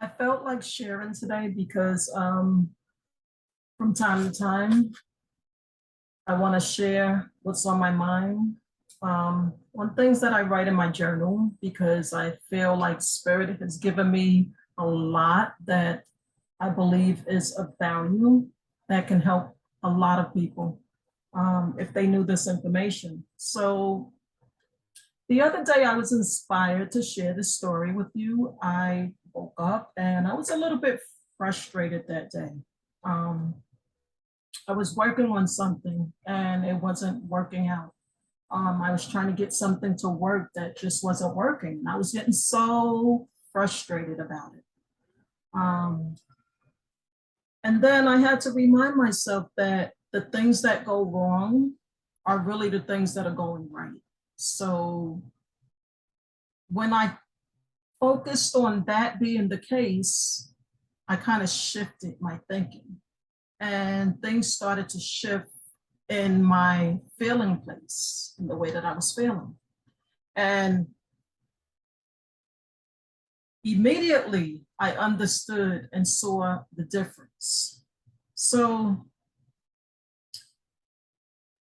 I felt like sharing today because from time to time, I want to share what's on my mind on things that I write in my journal because I feel like Spirit has given me a lot that I believe is of value that can help a lot of people if they knew this information. So the other day, I was inspired to share this story with you. I woke up and I was a little bit frustrated that day. Um, I was working on something and it wasn't working out. I was trying to get something to work that just wasn't working. I was getting so frustrated about it. Um, and then I had to remind myself that the things that go wrong are really the things that are going right. So when I focused on that being the case, I kind of shifted my thinking and things started to shift in my feeling place, in the way that I was feeling. And immediately I understood and saw the difference. So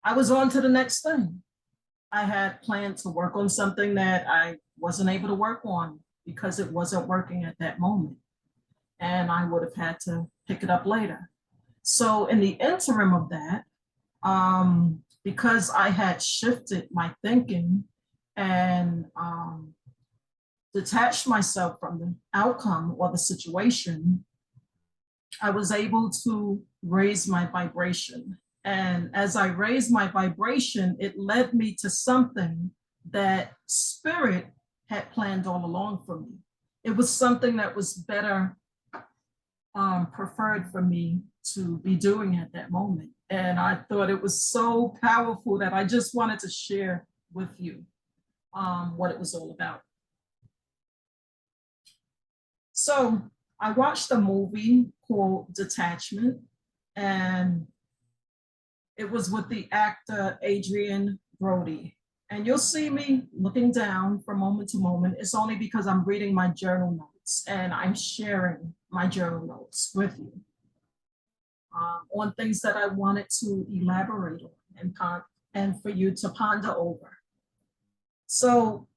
I was on to the next thing. I had planned to work on something that I wasn't able to work on because it wasn't working at that moment. And I would have had to pick it up later. So in the interim of that, because I had shifted my thinking and detached myself from the outcome or the situation, I was able to raise my vibration. And as I raised my vibration, it led me to something that Spirit had planned all along for me. It was something that was better preferred for me to be doing at that moment. And I thought it was so powerful that I just wanted to share with you what it was all about. So I watched a movie called Detachment, and it was with the actor Adrian Brody. And you'll see me looking down from moment to moment. It's only because I'm reading my journal notes and I'm sharing my journal notes with you on things that I wanted to elaborate on and for you to ponder over. So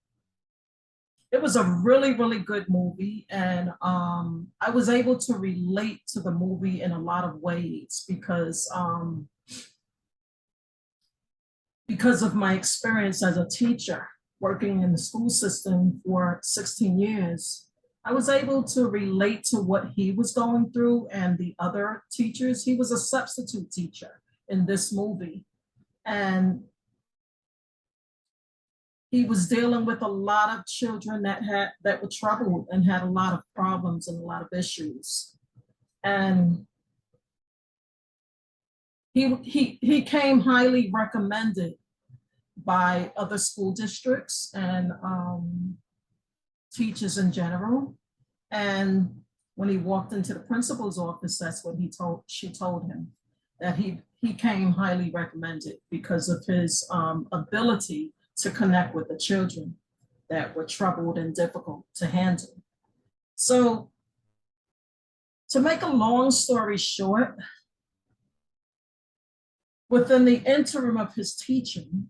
it was a really, really good movie. And I was able to relate to the movie in a lot of ways because of my experience as a teacher working in the school system for 16 years. I was able to relate to what he was going through and the other teachers. He was a substitute teacher in this movie. And he was dealing with a lot of children that were troubled and had a lot of problems and a lot of issues. And he came highly recommended by other school districts and teachers in general. And when he walked into the principal's office, that's what she told him, that he came highly recommended because of his ability to connect with the children that were troubled and difficult to handle. So to make a long story short, within the interim of his teaching,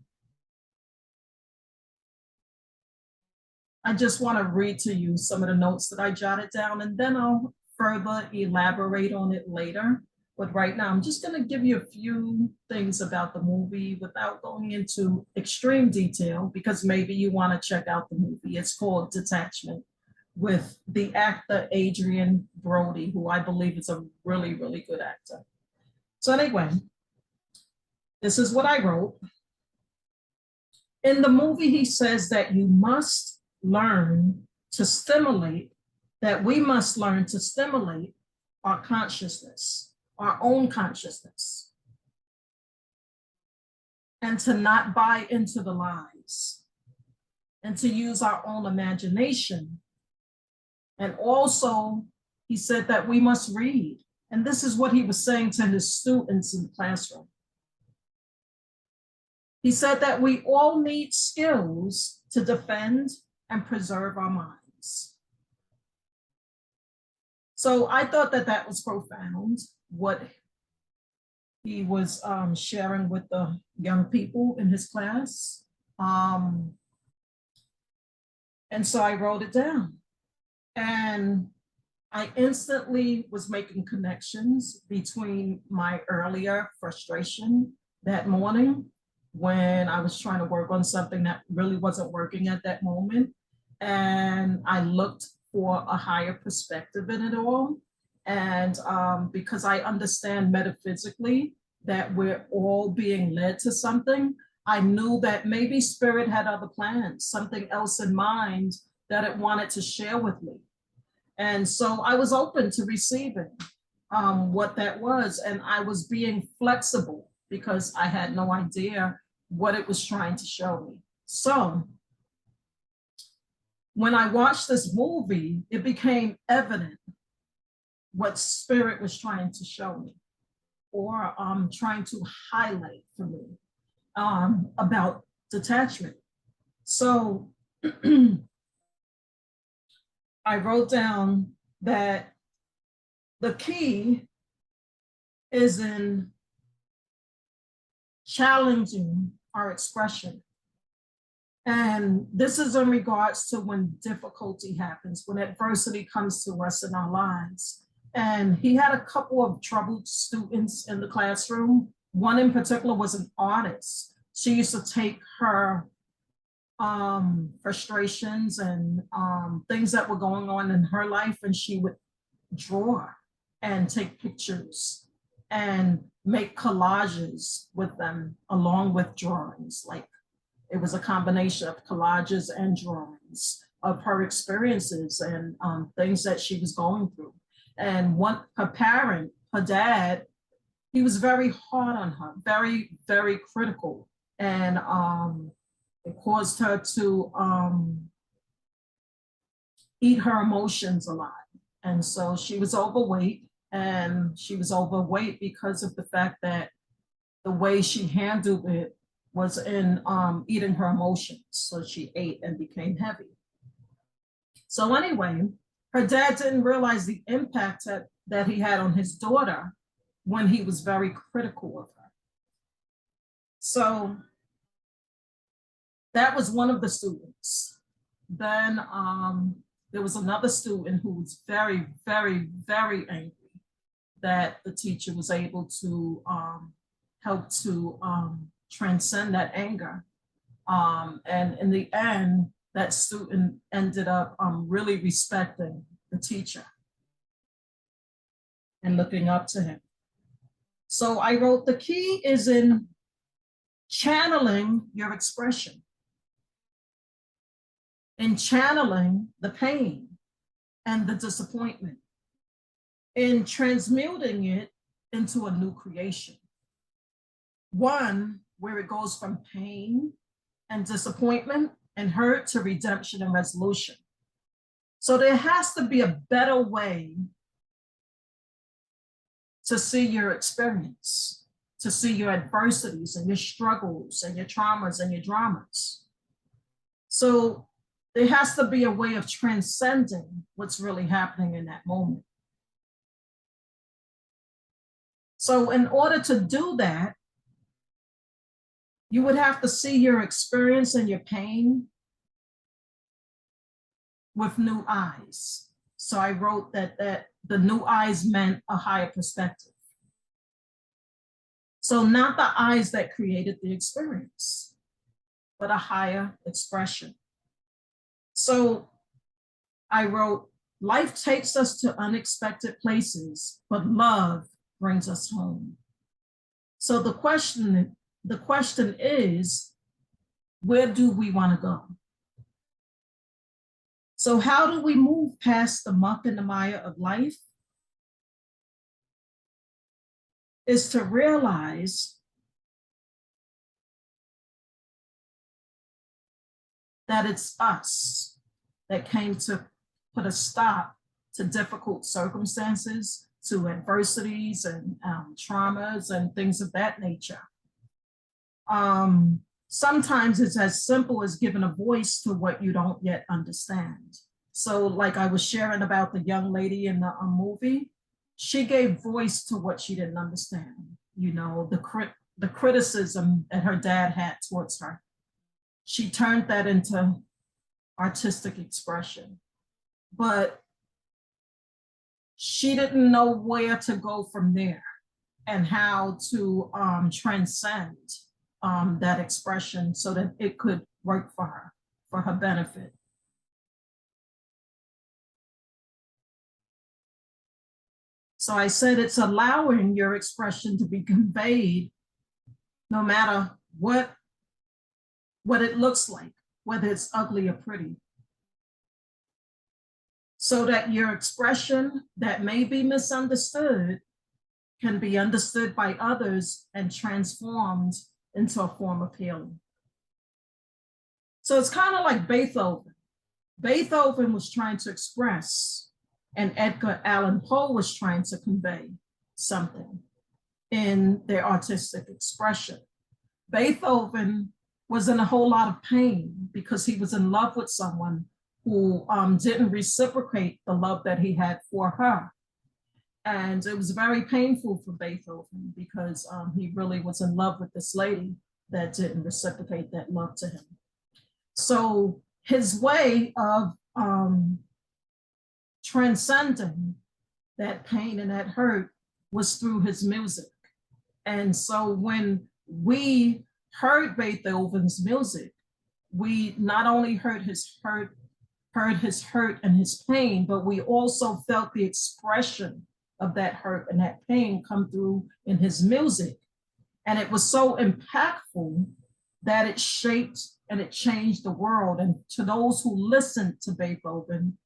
I just want to read to you some of the notes that I jotted down, and then I'll further elaborate on it later. But right now, I'm just going to give you a few things about the movie without going into extreme detail, because maybe you want to check out the movie. It's called Detachment with the actor Adrian Brody, who I believe is a really, really good actor. So anyway, this is what I wrote. In the movie, he says that you must learn to stimulate, that we must learn to stimulate our consciousness, our own consciousness, and to not buy into the lies, and to use our own imagination. And also, he said that we must read. And this is what he was saying to his students in the classroom. He said that we all need skills to defend and preserve our minds. So I thought that that was profound, what he was sharing with the young people in his class. And so I wrote it down. And I instantly was making connections between my earlier frustration that morning when I was trying to work on something that really wasn't working at that moment. And I looked for a higher perspective in it all. And because I understand metaphysically that we're all being led to something, I knew that maybe spirit had other plans, something else in mind that it wanted to share with me. And so I was open to receiving what that was. And I was being flexible because I had no idea what it was trying to show me. So when I watched this movie, it became evident what spirit was trying to show me or trying to highlight for me about detachment. So I wrote down that the key is in challenging our expression. And this is in regards to when difficulty happens, when adversity comes to us in our lives. And he had a couple of troubled students in the classroom. One in particular was an artist. She used to take her frustrations and things that were going on in her life, and she would draw and take pictures and make collages with them along with drawings. Like it was a combination of collages and drawings of her experiences and things that she was going through. And her dad, he was very hard on her, very, very critical. And it caused her to eat her emotions a lot. And so she was overweight, and she was overweight because of the fact that the way she handled it was in eating her emotions. So she ate and became heavy. So anyway, her dad didn't realize the impact that he had on his daughter when he was very critical of her. So that was one of the students. Then there was another student who was very, very, very angry that the teacher was able to help to transcend that anger. And in the end, that student ended up really respecting the teacher and looking up to him. So I wrote, the key is in channeling your expression, in channeling the pain and the disappointment, in transmuting it into a new creation. One where it goes from pain and disappointment and hurt to redemption and resolution. So there has to be a better way to see your experience, to see your adversities and your struggles and your traumas and your dramas. So there has to be a way of transcending what's really happening in that moment. So in order to do that, you would have to see your experience and your pain with new eyes. So I wrote that the new eyes meant a higher perspective. So not the eyes that created the experience, but a higher expression. So I wrote, life takes us to unexpected places, but love brings us home. So the question is, where do we want to go? So how do we move past the muck and the mire of life? Is to realize that it's us that came to put a stop to difficult circumstances, to adversities and traumas and things of that nature. Sometimes it's as simple as giving a voice to what you don't yet understand. So like I was sharing about the young lady in the movie, she gave voice to what she didn't understand, you know, the criticism that her dad had towards her. She turned that into artistic expression, but she didn't know where to go from there and how to transcend that expression so that it could work for her benefit. So I said it's allowing your expression to be conveyed no matter what it looks like, whether it's ugly or pretty. So that your expression that may be misunderstood can be understood by others and transformed into a form of healing. So it's kind of like Beethoven. Beethoven was trying to express, and Edgar Allan Poe was trying to convey something in their artistic expression. Beethoven was in a whole lot of pain because he was in love with someone who didn't reciprocate the love that he had for her. And it was very painful for Beethoven because he really was in love with this lady that didn't reciprocate that love to him. So his way of transcending that pain and that hurt was through his music. And so when we heard Beethoven's music, we not only heard his hurt and his pain, but we also felt the expression of that hurt and that pain come through in his music. And it was so impactful that it shaped and it changed the world. And to those who listened to Beethoven,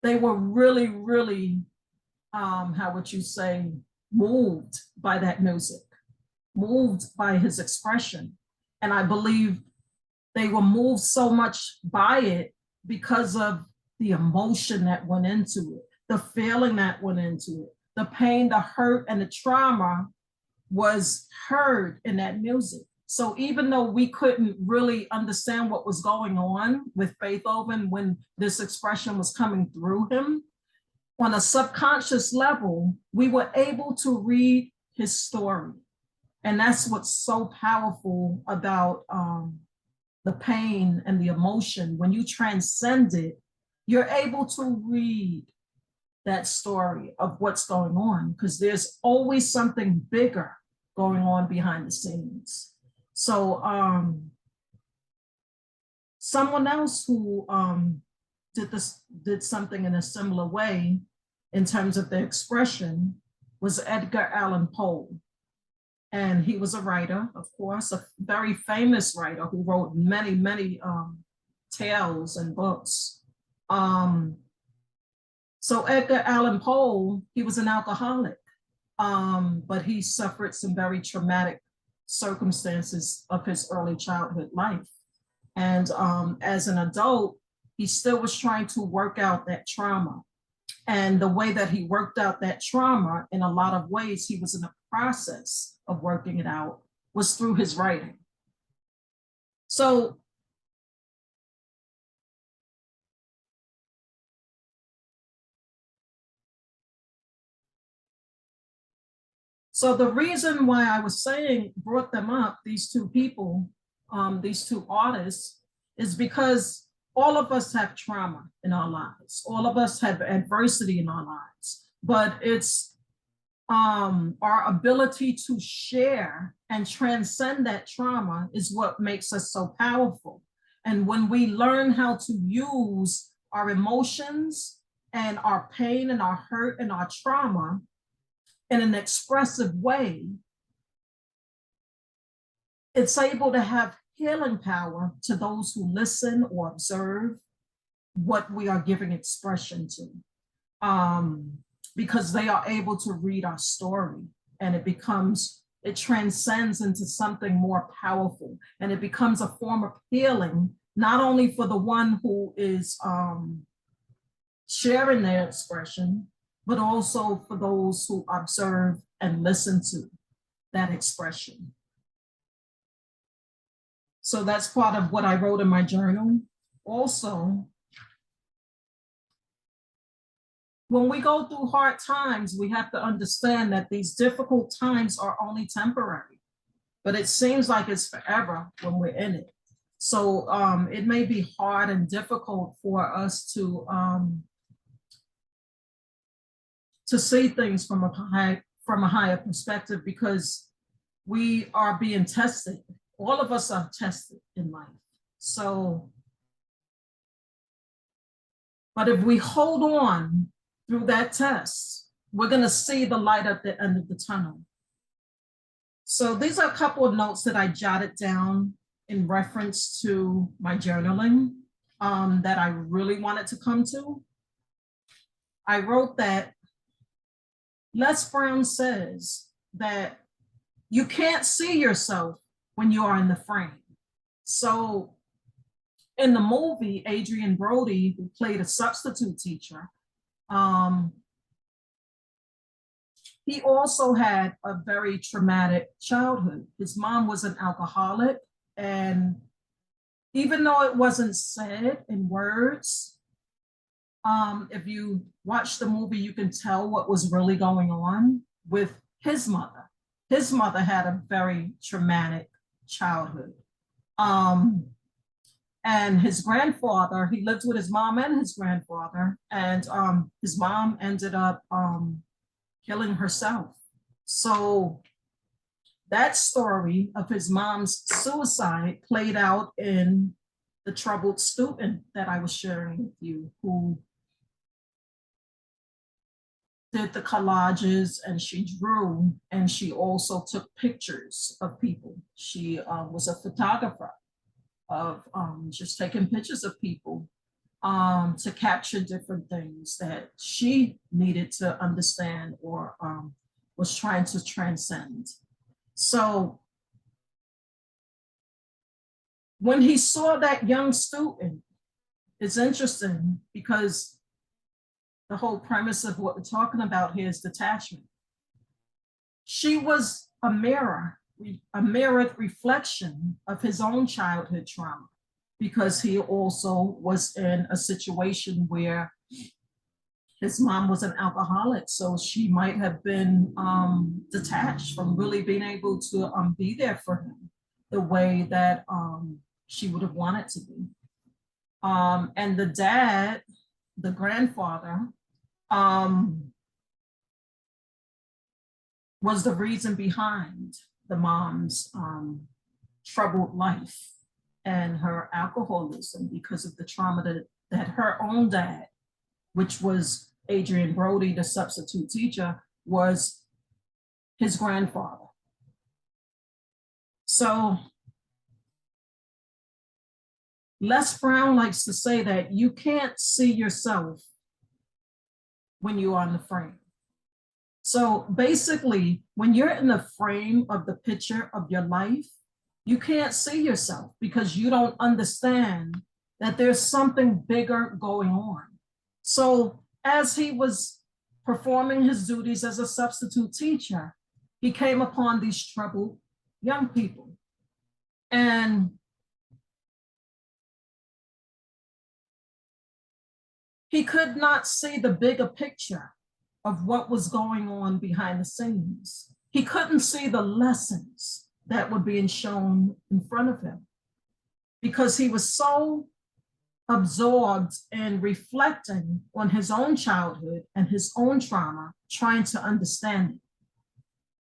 they were really, really, how would you say, moved by that music, moved by his expression. And I believe they were moved so much by it because of the emotion that went into it, the feeling that went into it, the pain, the hurt, and the trauma was heard in that music. So even though we couldn't really understand what was going on with Beethoven when this expression was coming through him, on a subconscious level, we were able to read his story. And that's what's so powerful about the pain and the emotion. When you transcend it, you're able to read that story of what's going on because there's always something bigger going on behind the scenes. So someone else who did something in a similar way in terms of the expression was Edgar Allan Poe. And he was a writer, of course, a very famous writer who wrote many, many tales and books. So Edgar Allan Poe, he was an alcoholic, but he suffered some very traumatic circumstances of his early childhood life. And as an adult, he still was trying to work out that trauma. And the way that he worked out that trauma, in a lot of ways, he was in a process of working it out, was through his writing. So the reason why I was saying, brought them up, these two people, these two artists, is because all of us have trauma in our lives. All of us have adversity in our lives, but it's our ability to share and transcend that trauma is what makes us so powerful. And when we learn how to use our emotions and our pain and our hurt and our trauma in an expressive way, it's able to have healing power to those who listen or observe what we are giving expression to. Because they are able to read our story and it transcends into something more powerful and it becomes a form of healing, not only for the one who is sharing their expression, but also for those who observe and listen to that expression. So that's part of what I wrote in my journal. Also, when we go through hard times, we have to understand that these difficult times are only temporary, but it seems like it's forever when we're in it. So it may be hard and difficult for us to see things from a higher perspective, because we are being tested. All of us are tested in life. So, but if we hold on through that test, we're going to see the light at the end of the tunnel. So these are a couple of notes that I jotted down in reference to my journaling that I really wanted to come to. I wrote that Les Brown says that you can't see yourself when you are in the frame. So in the movie, Adrian Brody, who played a substitute teacher, he also had a very traumatic childhood. His mom was an alcoholic, and even though it wasn't said in words, if you watch the movie, you can tell what was really going on with his mother. His mother had a very traumatic childhood. And his grandfather, he lived with his mom and his grandfather, and his mom ended up killing herself. So that story of his mom's suicide played out in The Troubled Student that I was sharing with you, who did the collages, and she drew, and she also took pictures of people. She was a photographer of just taking pictures of people to capture different things that she needed to understand or was trying to transcend. So when he saw that young student, it's interesting because the whole premise of what we're talking about here is detachment. She was a mirrored reflection of his own childhood trauma, because he also was in a situation where his mom was an alcoholic. So she might have been detached from really being able to be there for him the way that she would have wanted to be. And the dad, the grandfather, was the reason behind the mom's troubled life and her alcoholism, because of the trauma that her own dad, which was Adrian Brody, the substitute teacher, was his grandfather. So Les Brown likes to say that you can't see yourself when you are in the frame. So basically, when you're in the frame of the picture of your life, you can't see yourself because you don't understand that there's something bigger going on. So as he was performing his duties as a substitute teacher, he came upon these troubled young people. And he could not see the bigger picture of what was going on behind the scenes. He couldn't see the lessons that were being shown in front of him because he was so absorbed in reflecting on his own childhood and his own trauma, trying to understand it.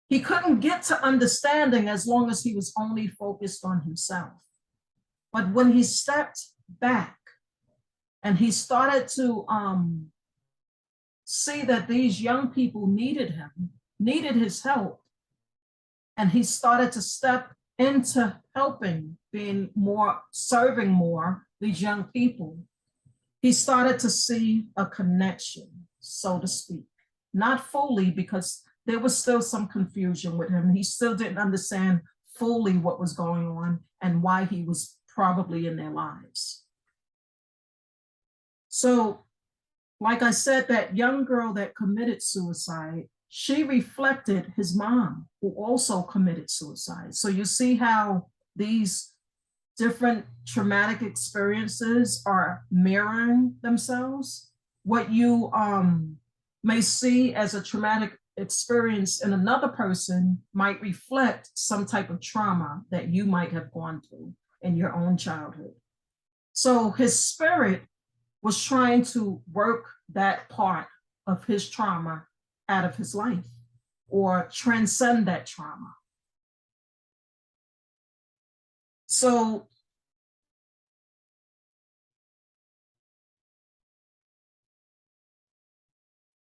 He couldn't get to understanding as long as he was only focused on himself. But when he stepped back and he started to see that these young people needed him, needed his help, and he started to step into helping, being more, serving more these young people, he started to see a connection, so to speak. Not fully, because there was still some confusion with him. He still didn't understand fully what was going on and why he was probably in their lives. So, like I said, that young girl that committed suicide, she reflected his mom, who also committed suicide. So you see how these different traumatic experiences are mirroring themselves. What you may see as a traumatic experience in another person might reflect some type of trauma that you might have gone through in your own childhood. So his spirit was trying to work that part of his trauma out of his life or transcend that trauma. So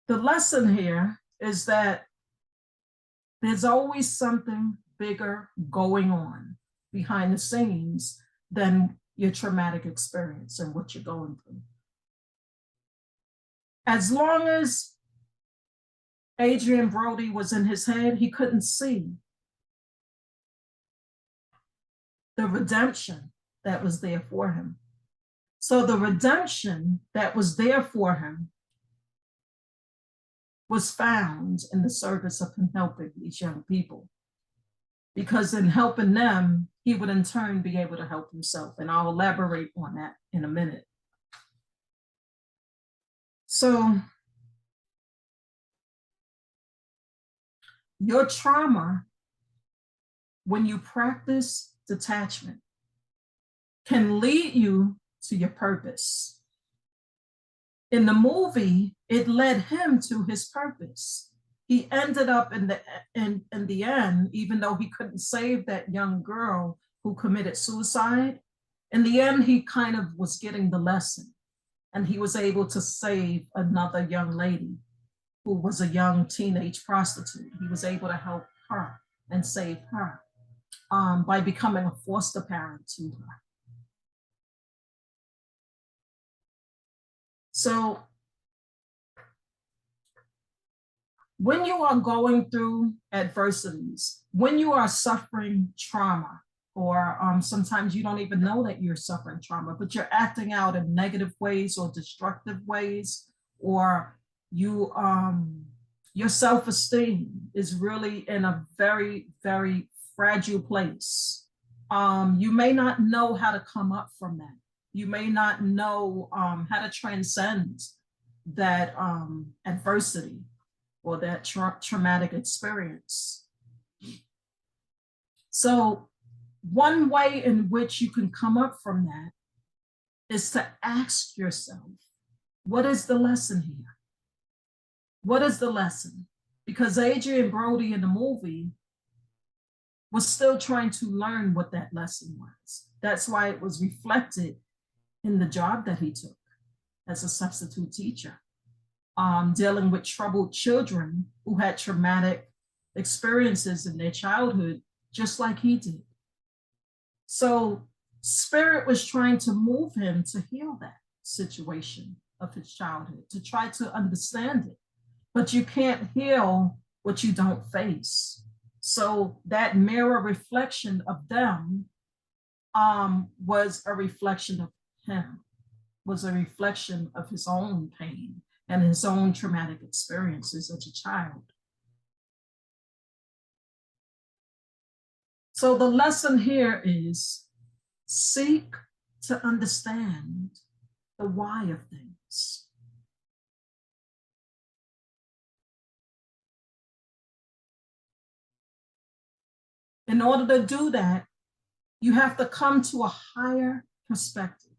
the lesson here is that there's always something bigger going on behind the scenes than your traumatic experience and what you're going through. As long as Adrian Brody was in his head, he couldn't see the redemption that was there for him. So the redemption that was there for him was found in the service of him helping these young people. Because in helping them, he would in turn be able to help himself. And I'll elaborate on that in a minute. So your trauma, when you practice detachment, can lead you to your purpose. In the movie, it led him to his purpose. He ended up in the end, even though he couldn't save that young girl who committed suicide, in the end, he kind of was getting the lesson. And he was able to save another young lady who was a young teenage prostitute. He was able to help her and save her by becoming a foster parent to her. So when you are going through adversities, when you are suffering trauma, or sometimes you don't even know that you're suffering trauma, but you're acting out in negative ways or destructive ways, or you your self-esteem is really in a very, very fragile place. You may not know how to come up from that. You may not know how to transcend that adversity or that traumatic experience. So one way in which you can come up from that is to ask yourself, what is the lesson here? What is the lesson? Because Adrian Brody in the movie was still trying to learn what that lesson was. That's why it was reflected in the job that he took as a substitute teacher, dealing with troubled children who had traumatic experiences in their childhood, just like he did. So Spirit was trying to move him to heal that situation of his childhood, to try to understand it. But you can't heal what you don't face. So that mirror reflection of them was a reflection of him, was a reflection of his own pain and his own traumatic experiences as a child. So the lesson here is seek to understand the why of things. In order to do that, you have to come to a higher perspective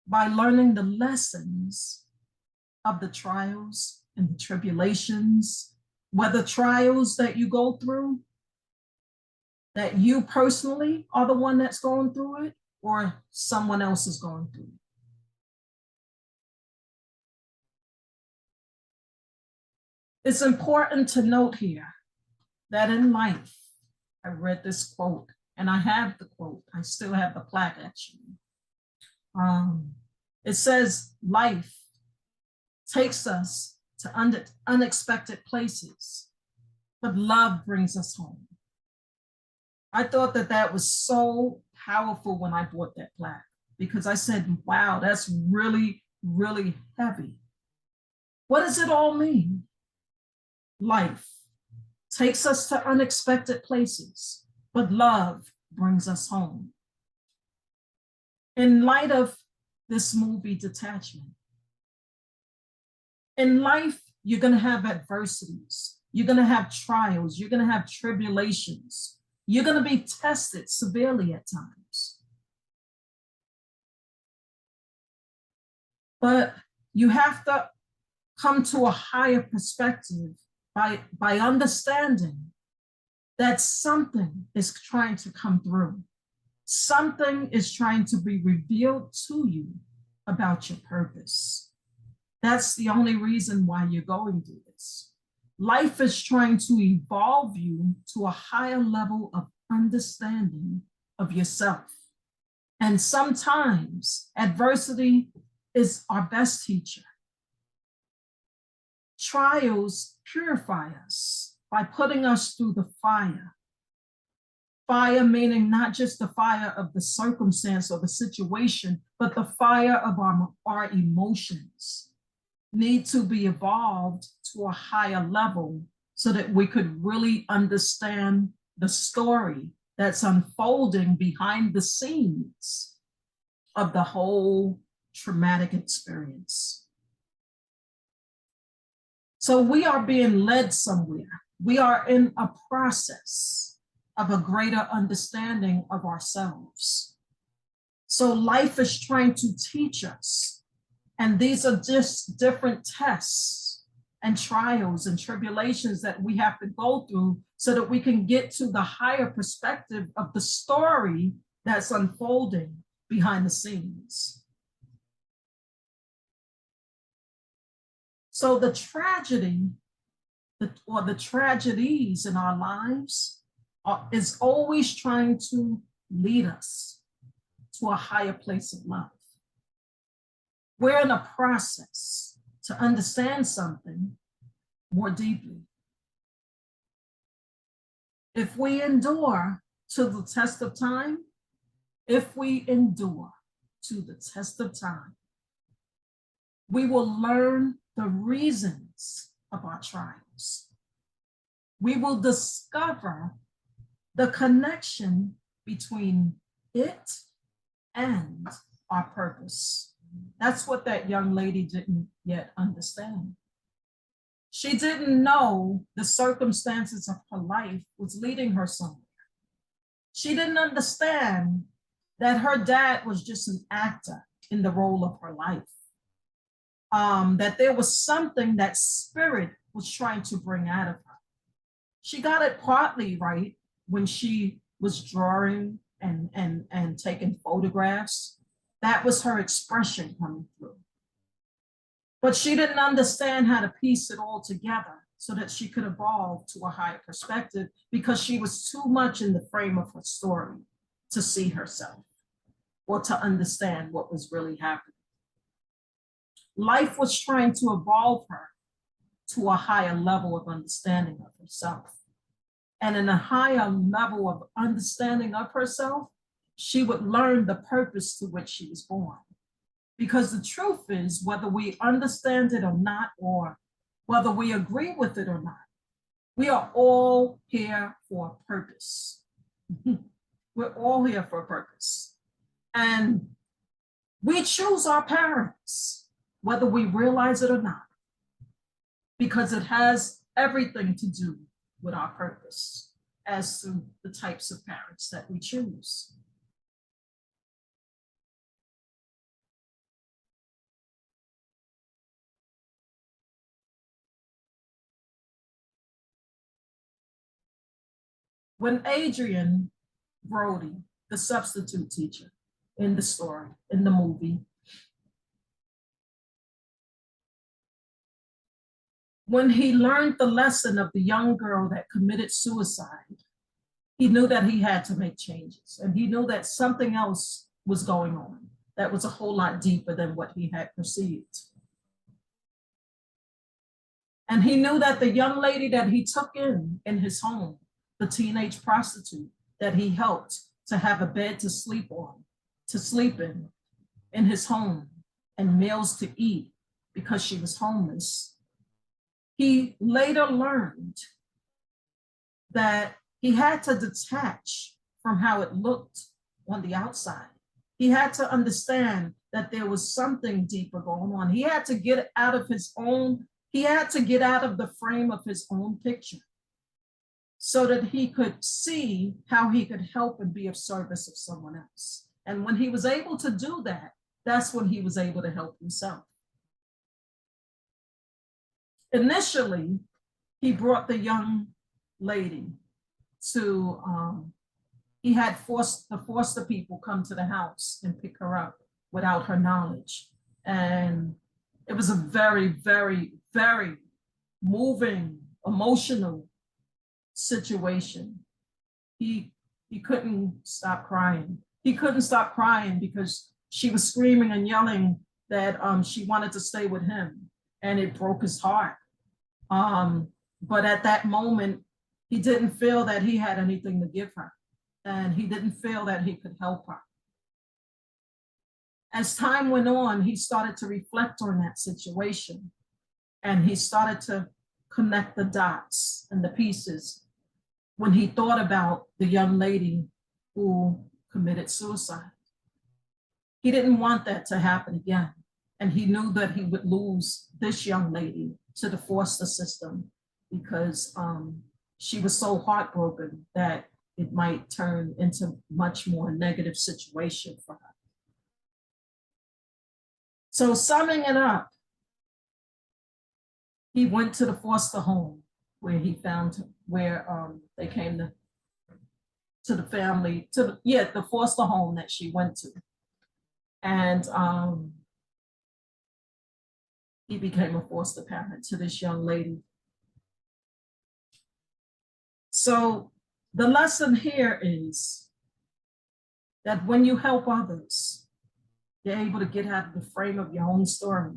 by learning the lessons of the trials and the tribulations, whether trials that you go through, that you personally are the one that's going through it, or someone else is going through it. It's important to note here that in life, I read this quote, and I have the quote, I still have the plaque actually. It says, life takes us to unexpected places, but love brings us home. I thought that that was so powerful when I bought that plaque, because I said, wow, that's really, really heavy. What does it all mean? Life takes us to unexpected places, but love brings us home. In light of this movie, Detachment, in life, you're going to have adversities. You're going to have trials. You're going to have tribulations. You're going to be tested severely at times. But you have to come to a higher perspective by understanding that something is trying to come through. Something is trying to be revealed to you about your purpose. That's the only reason why you're going through this. Life is trying to evolve you to a higher level of understanding of yourself. And sometimes adversity is our best teacher. Trials purify us by putting us through the fire. Fire meaning not just the fire of the circumstance or the situation, but the fire of our emotions need to be evolved to a higher level so that we could really understand the story that's unfolding behind the scenes of the whole traumatic experience. So we are being led somewhere. We are in a process of a greater understanding of ourselves. So life is trying to teach us. And these are just different tests and trials and tribulations that we have to go through so that we can get to the higher perspective of the story that's unfolding behind the scenes. So the tragedy or the tragedies in our lives is always trying to lead us to a higher place of love. We're in a process to understand something more deeply. If we endure to the test of time, we will learn the reasons of our trials. We will discover the connection between it and our purpose. That's what that young lady didn't yet understand. She didn't know the circumstances of her life was leading her somewhere. She didn't understand that her dad was just an actor in the role of her life. That there was something that spirit was trying to bring out of her. She got it partly right when she was drawing and taking photographs. That was her expression coming through. But she didn't understand how to piece it all together so that she could evolve to a higher perspective because she was too much in the frame of her story to see herself or to understand what was really happening. Life was trying to evolve her to a higher level of understanding of herself. And in a higher level of understanding of herself, she would learn the purpose to which she was born. Because the truth is, whether we understand it or not, or whether we agree with it or not, we are all here for a purpose. We're all here for a purpose. And we choose our parents, whether we realize it or not, because it has everything to do with our purpose as to the types of parents that we choose. When Adrian Brody, the substitute teacher in the story, in the movie, when he learned the lesson of the young girl that committed suicide, he knew that he had to make changes, and he knew that something else was going on that was a whole lot deeper than what he had perceived. And he knew that the young lady that he took in his home, the teenage prostitute that he helped to have a bed to sleep in his home, and meals to eat because she was homeless, he later learned that He had to detach from how it looked on the outside. He had to understand that there was something deeper going on. He had to get out of he had to get out of the frame of his own picture so that he could see how he could help and be of service of someone else. And when he was able to do that, that's when he was able to help himself. Initially, he brought the young lady to, he had the foster people come to the house and pick her up without her knowledge. And it was a very, very, very moving, emotional situation. He couldn't stop crying. He couldn't stop crying because she was screaming and yelling that she wanted to stay with him, and it broke his heart. But at that moment, he didn't feel that he had anything to give her, and he didn't feel that he could help her. As time went on, he started to reflect on that situation, and he started to connect the dots and the pieces when he thought about the young lady who committed suicide. He didn't want that to happen again, and he knew that he would lose this young lady to the foster system because she was so heartbroken that it might turn into much more negative situation for her. So summing it up, he went to the foster home where he found where they came to the family, the foster home that she went to. And he became a foster parent to this young lady. So the lesson here is that when you help others, you're able to get out of the frame of your own story.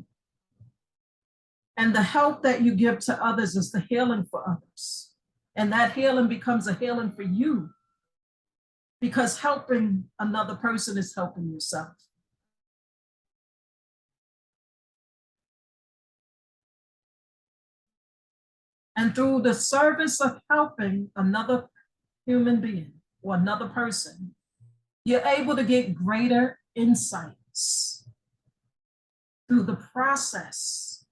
And the help that you give to others is the healing for others. And that healing becomes a healing for you, because helping another person is helping yourself. And through the service of helping another human being or another person, you're able to get greater insights. Through the process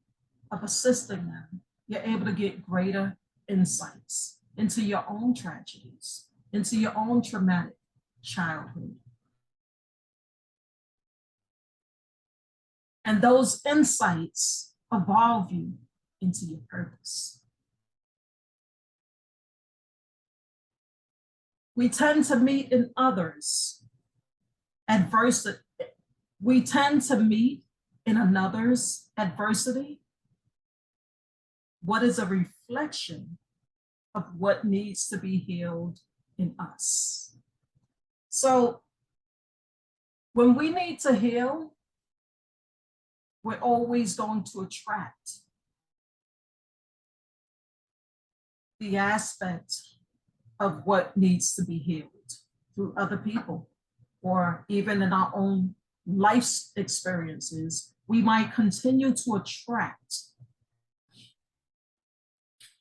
of assisting them, you're able to get greater insights into your own tragedies, into your own traumatic childhood. And those insights evolve you into your purpose. We tend to meet in others adversity. We tend to meet in another's adversity what is a reflection of what needs to be healed in us. So when we need to heal, we're always going to attract the aspect of what needs to be healed through other people, or even in our own life experiences. We might continue to attract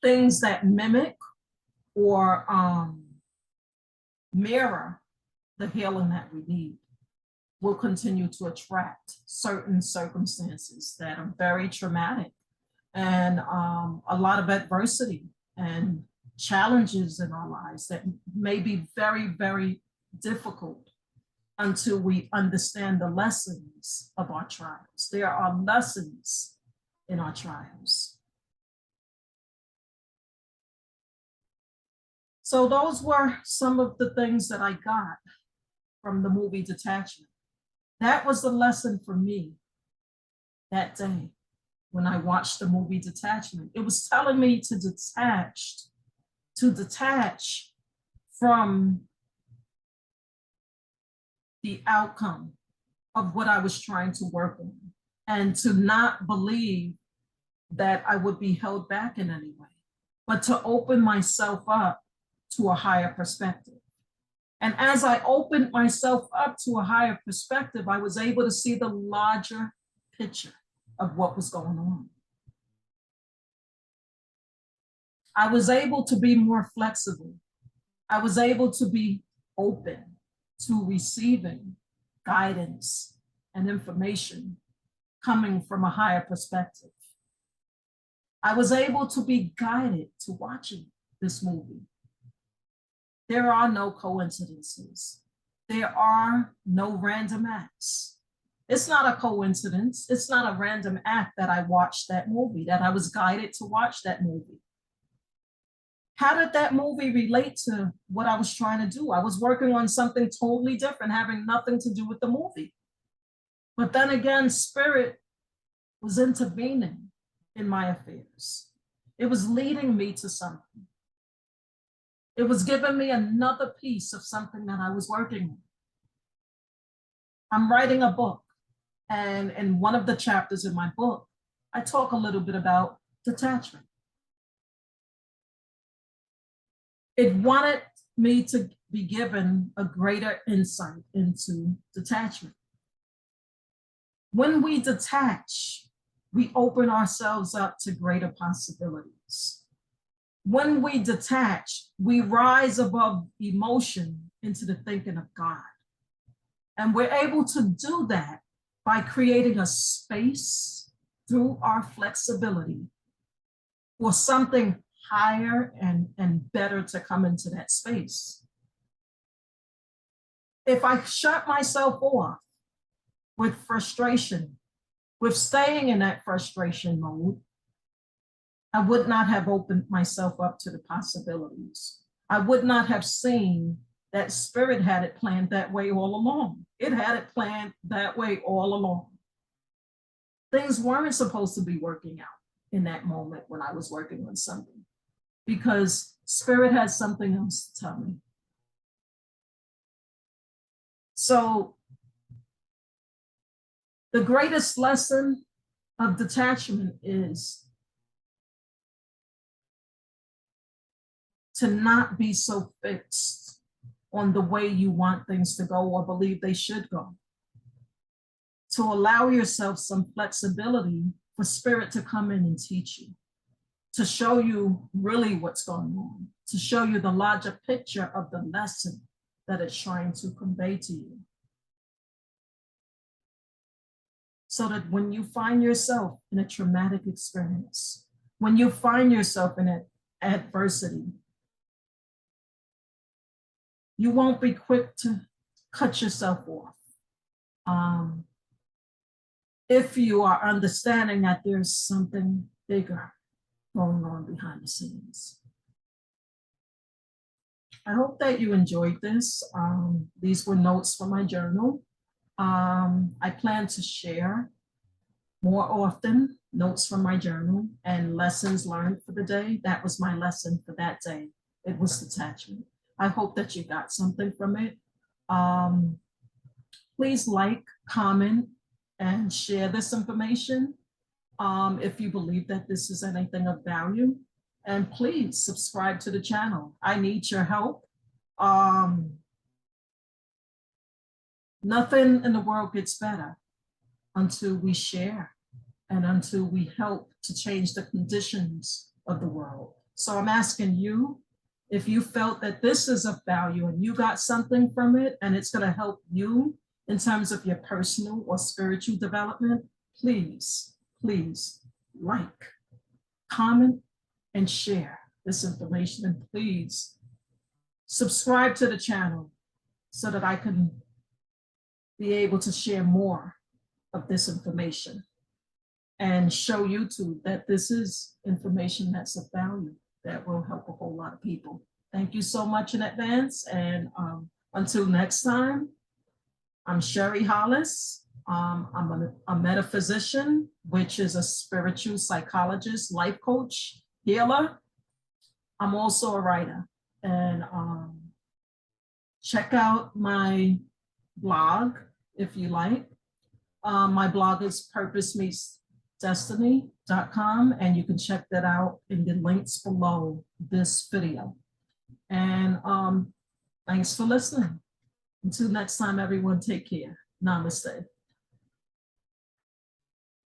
things that mimic or mirror the healing that we need. We'll continue to attract certain circumstances that are very traumatic and a lot of adversity and challenges in our lives that may be very, very difficult until we understand the lessons of our trials. There are lessons in our trials. So those were some of the things that I got from the movie Detachment. That was the lesson for me that day when I watched the movie Detachment. It was telling me to detach from the outcome of what I was trying to work on, and to not believe that I would be held back in any way, but to open myself up to a higher perspective. And as I opened myself up to a higher perspective, I was able to see the larger picture of what was going on. I was able to be more flexible I was able to be open to receiving guidance and information coming from a higher perspective. I was able to be guided to watching this movie. There are no coincidences. There are no random acts. It's not a coincidence. It's not a random act that I watched that movie, that I was guided to watch that movie. How did that movie relate to what I was trying to do? I was working on something totally different, having nothing to do with the movie. But then again, Spirit was intervening in my affairs. It was leading me to something. It was giving me another piece of something that I was working on. I'm writing a book, and in one of the chapters in my book, I talk a little bit about detachment. It wanted me to be given a greater insight into detachment. When we detach, we open ourselves up to greater possibilities. When we detach, we rise above emotion into the thinking of God. And we're able to do that by creating a space through our flexibility for something higher and better to come into that space. If I shut myself off with frustration, with staying in that frustration mode, I would not have opened myself up to the possibilities. I would not have seen that Spirit had it planned that way all along. It had it planned that way all along. Things weren't supposed to be working out in that moment when I was working on something, because Spirit had something else to tell me. So the greatest lesson of detachment is to not be so fixed on the way you want things to go or believe they should go. To allow yourself some flexibility for Spirit to come in and teach you, to show you really what's going on, to show you the larger picture of the lesson that it's trying to convey to you. So that when you find yourself in a traumatic experience, when you find yourself in adversity, you won't be quick to cut yourself off. If you are understanding that there's something bigger going on behind the scenes. I hope that you enjoyed this. These were notes from my journal. I plan to share more often notes from my journal and lessons learned for the day. That was my lesson for that day. It was detachment. I hope that you got something from it. Please like, comment, and share this information if you believe that this is anything of value. And please subscribe to the channel. I need your help. Nothing in the world gets better until we share and until we help to change the conditions of the world. So I'm asking you, if you felt that this is of value and you got something from it and it's going to help you in terms of your personal or spiritual development, please, please like, comment, and share this information. And please subscribe to the channel so that I can be able to share more of this information and show YouTube that this is information that's of value that will help a whole lot of people. Thank you so much in advance. And until next time, I'm Sherry Hollis. I'm a metaphysician, which is a spiritual psychologist, life coach, healer. I'm also a writer. And check out my blog if you like. My blog is purposemeetsdestiny.com, and you can check that out in the links below this video. And thanks for listening. Until next time, everyone, take care. Namaste.